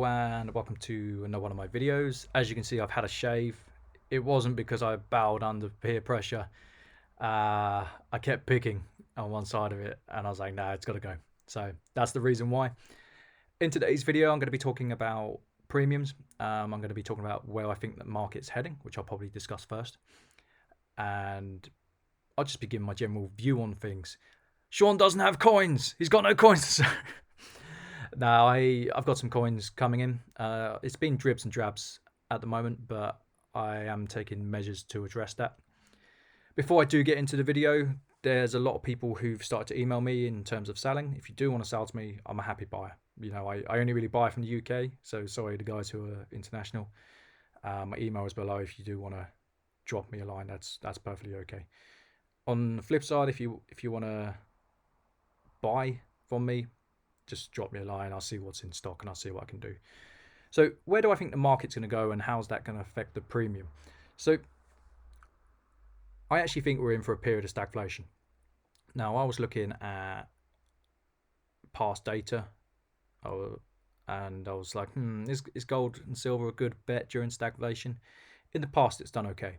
Hello and welcome to another one of my videos. As you can see, I've had a shave. It wasn't because I bowed under peer pressure. I kept picking on one side of it and I was like, nah, it's got to go. So that's the reason why. In today's video, I'm going to be talking about premiums. I'm going to be talking about where I think the market's heading, which I'll probably discuss first. And I'll just be giving my general view on things. Sean doesn't have coins. He's got no coins. Now, I've got some coins coming in. It's been dribs and drabs at the moment, but I am taking measures to address that. Before I do get into the video, there's a lot of people who've started to email me in terms of selling. If you do want to sell to me, I'm a happy buyer. You know, I only really buy from the UK, so sorry to guys who are international. My email is below if you do want to drop me a line. That's perfectly okay. On the flip side, if you want to buy from me, just drop me a line. I'll see what's in stock and I'll see what I can do. So where do I think the market's going to go and how's that going to affect the premium? So I actually think we're in for a period of stagflation. Now, I was looking at past data and I was like, is gold and silver a good bet during stagflation? In the past, it's done okay.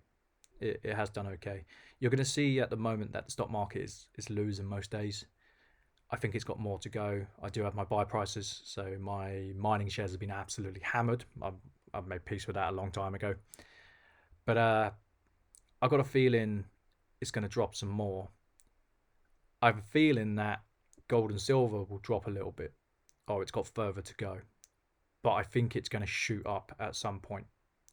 It has done okay. You're going to see at the moment that the stock market is losing most days. I think it's got more to go. I do have my buy prices, so my mining shares have been absolutely hammered. I've made peace with that a long time ago. But I've got a feeling it's going to drop some more. I have a feeling that gold and silver will drop a little bit. Oh, it's got further to go. But I think it's going to shoot up at some point.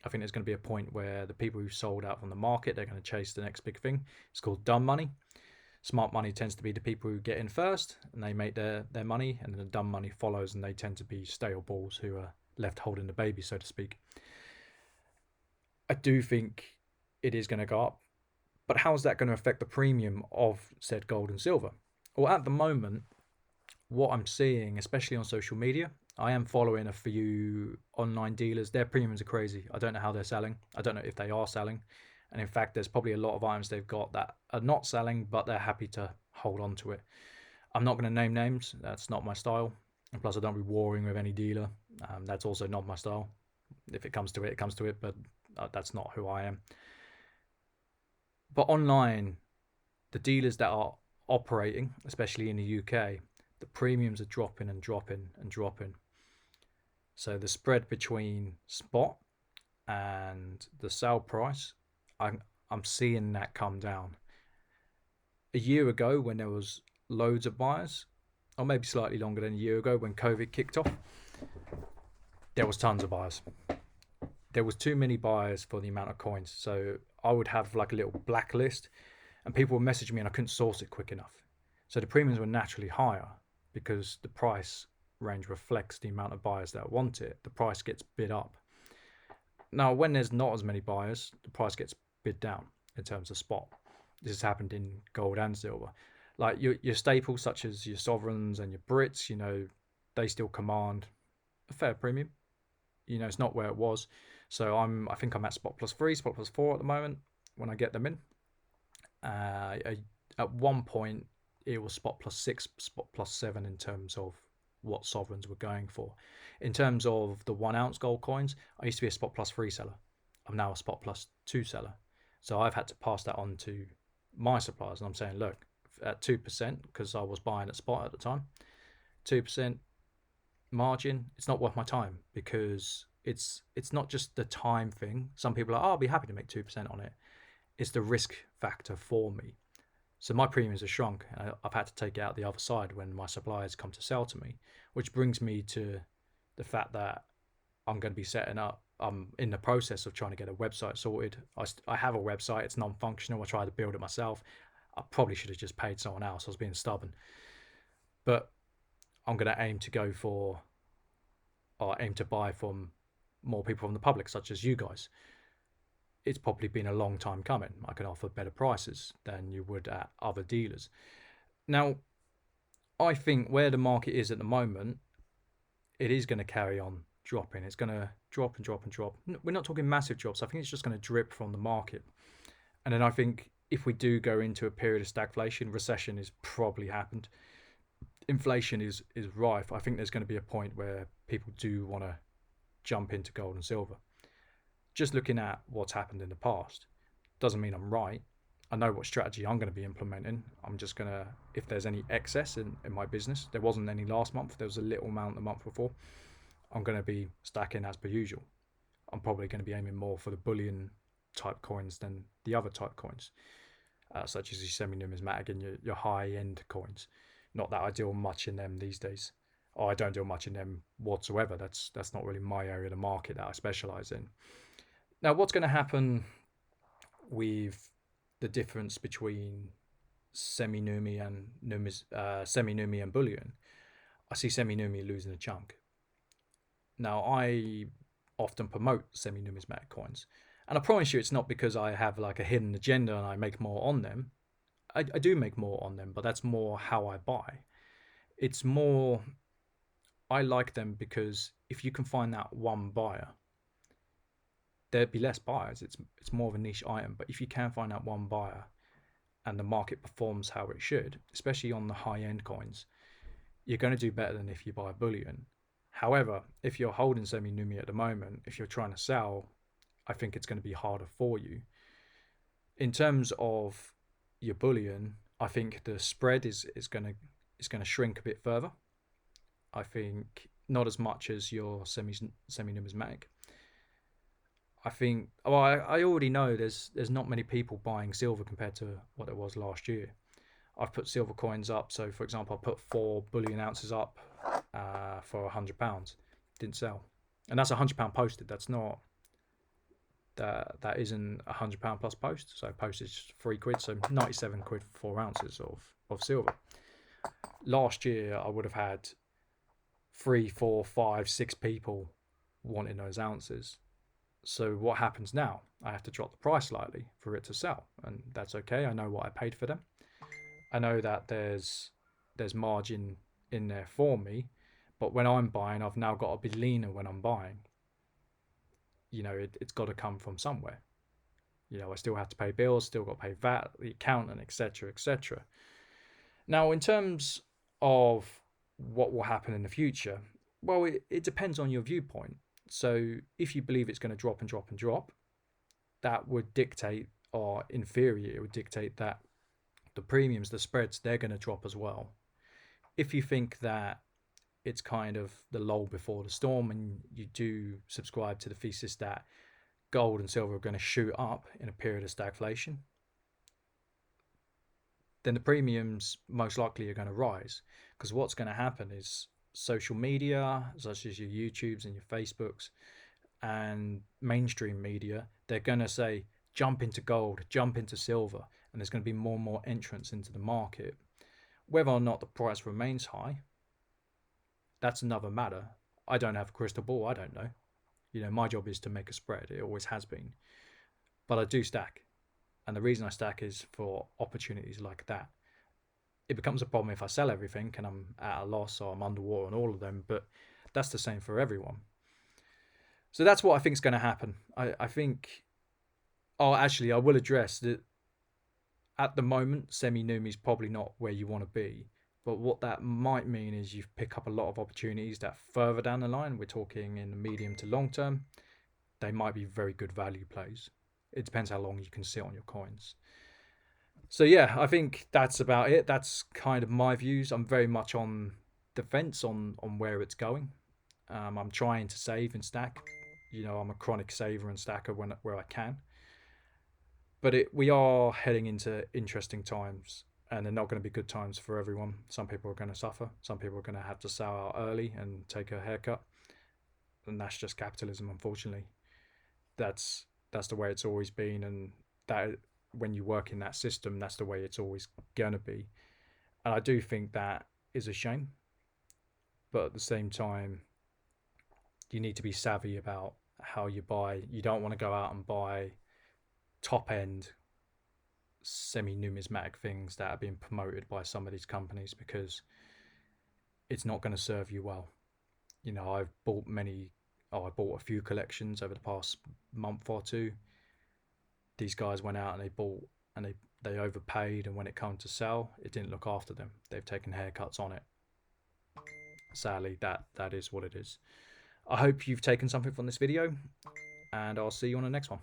I think there's going to be a point where the people who sold out from the market, they're going to chase the next big thing. It's called dumb money. Smart money tends to be the people who get in first and they make their money, and then the dumb money follows and they tend to be stale balls who are left holding the baby, so to speak. I do think it is going to go up, but how is that going to affect the premium of said gold and silver? Well, at the moment, what I'm seeing, especially on social media, I am following a few online dealers. Their premiums are crazy. I don't know how they're selling. I don't know if they are selling. And in fact, there's probably a lot of items they've got that are not selling, but they're happy to hold on to it. I'm not going to name names. That's not my style. And plus, I don't be warring with any dealer. That's also not my style. If it comes to it, it comes to it. But that's not who I am. But online, the dealers that are operating, especially in the UK, the premiums are dropping and dropping and dropping. So the spread between spot and the sale price, I'm seeing that come down. A year ago, when there was loads of buyers, or maybe slightly longer than a year ago when COVID kicked off, there was tons of buyers. There was too many buyers for the amount of coins. So I would have like a little blacklist and people would message me and I couldn't source it quick enough. So the premiums were naturally higher because the price range reflects the amount of buyers that want it. The price gets bid up. Now, when there's not as many buyers, the price gets bid down in terms of spot. This has happened in gold and silver. Like your staples such as your sovereigns and your Brits, you know, they still command a fair premium. You know, it's not where it was. So I think I'm at spot +3, spot +4 at the moment when I get them in. At one point, it was spot +6, spot +7 in terms of what sovereigns were going for. In terms of the 1 ounce gold coins, I used to be a spot +3 seller. I'm now a spot +2 seller. So I've had to pass that on to my suppliers. And I'm saying, look, at 2%, because I was buying at spot at the time, 2% margin, it's not worth my time because it's not just the time thing. Some people are, oh, I'll be happy to make 2% on it. It's the risk factor for me. So my premiums are shrunk. I've had to take it out the other side when my suppliers come to sell to me, which brings me to the fact that I'm going to be setting up. I'm in the process of trying to get a website sorted. I have a website. It's non-functional. I tried to build it myself. I probably should have just paid someone else. I was being stubborn. But I'm going to aim to buy from more people from the public, such as you guys. It's probably been a long time coming. I can offer better prices than you would at other dealers. Now, I think where the market is at the moment, it is going to carry on dropping. It's going to drop and drop and drop. We're not talking massive drops. I think it's just going to drip from the market. And then I think if we do go into a period of stagflation, recession has probably happened. Inflation is rife. I think there's going to be a point where people do want to jump into gold and silver. Just looking at what's happened in the past doesn't mean I'm right. I know what strategy I'm going to be implementing. I'm just going to, if there's any excess in my business, there wasn't any last month, there was a little amount the month before, I'm going to be stacking as per usual. I'm probably going to be aiming more for the bullion type coins than the other type coins, such as your semi-numismatic and your high-end coins. Not that I deal much in them these days. Or I don't deal much in them whatsoever. That's not really my area of the market that I specialize in. Now, what's going to happen with the difference between semi-numi and semi-numi and bullion? I see semi-numi losing a chunk. Now, I often promote semi-numismatic coins, and I promise you it's not because I have like a hidden agenda and I make more on them. I do make more on them, but that's more how I buy. It's more, I like them because if you can find that one buyer, there'd be less buyers. It's more of a niche item, but if you can find that one buyer and the market performs how it should, especially on the high-end coins, you're going to do better than if you buy bullion. However, if you're holding semi-numi at the moment, if you're trying to sell, I think it's going to be harder for you. In terms of your bullion, I think the spread is going to shrink a bit further. I think not as much as your semi-numismatic. I think, well, I already know there's not many people buying silver compared to what there was last year. I've put silver coins up. So, for example, I put 4 bullion ounces up for £100. Didn't sell, and that's £100 posted. That's not that isn't £100 plus post. So postage £3, so 97 quid for 4 ounces of silver. Last year, I would have had 3, 4, 5, 6 people wanting those ounces. So what happens now? I have to drop the price slightly for it to sell, and that's okay. I know what I paid for them. I know that there's margin in there for me, but when I'm buying, I've now got to be leaner when I'm buying. You know, it's got to come from somewhere. You know, I still have to pay bills, still got to pay VAT, the accountant, etc., etc. Now, in terms of what will happen in the future, well, it depends on your viewpoint. So if you believe it's going to drop and drop and drop, that would dictate, or in theory, it would dictate that the premiums, the spreads, they're going to drop as well. If you think that it's kind of the lull before the storm and you do subscribe to the thesis that gold and silver are going to shoot up in a period of stagflation, then the premiums most likely are going to rise, because what's going to happen is social media, such as your YouTubes and your Facebooks and mainstream media, they're going to say, jump into gold, jump into silver, and there's going to be more and more entrants into the market. Whether or not the price remains high, that's another matter. I don't have a crystal ball, I don't know. You know, my job is to make a spread, it always has been. But I do stack, and the reason I stack is for opportunities like that. It becomes a problem if I sell everything and I'm at a loss or I'm underwater on all of them, but that's the same for everyone. So that's what I think is going to happen. I think, actually, I will address that at the moment, semi-numi is probably not where you want to be. But what that might mean is you pick up a lot of opportunities that further down the line, we're talking in the medium to long term, they might be very good value plays. It depends how long you can sit on your coins. So yeah, I think that's about it. That's kind of my views. I'm very much on the fence on where it's going. I'm trying to save and stack. You know, I'm a chronic saver and stacker where I can. But we are heading into interesting times, and they're not going to be good times for everyone. Some people are going to suffer. Some people are going to have to sell out early and take a haircut. And that's just capitalism, unfortunately. That's the way it's always been, and that when you work in that system, that's the way it's always going to be. And I do think that is a shame. But at the same time, you need to be savvy about how you buy. You don't want to go out and buy top-end semi-numismatic things that are being promoted by some of these companies, because it's not going to serve you well. You know, I bought a few collections over the past month or two. These guys went out and they bought and they overpaid, and when it came to sell, it didn't look after them. They've taken haircuts on it. Sadly, that is what it is. I hope you've taken something from this video, and I'll see you on the next one.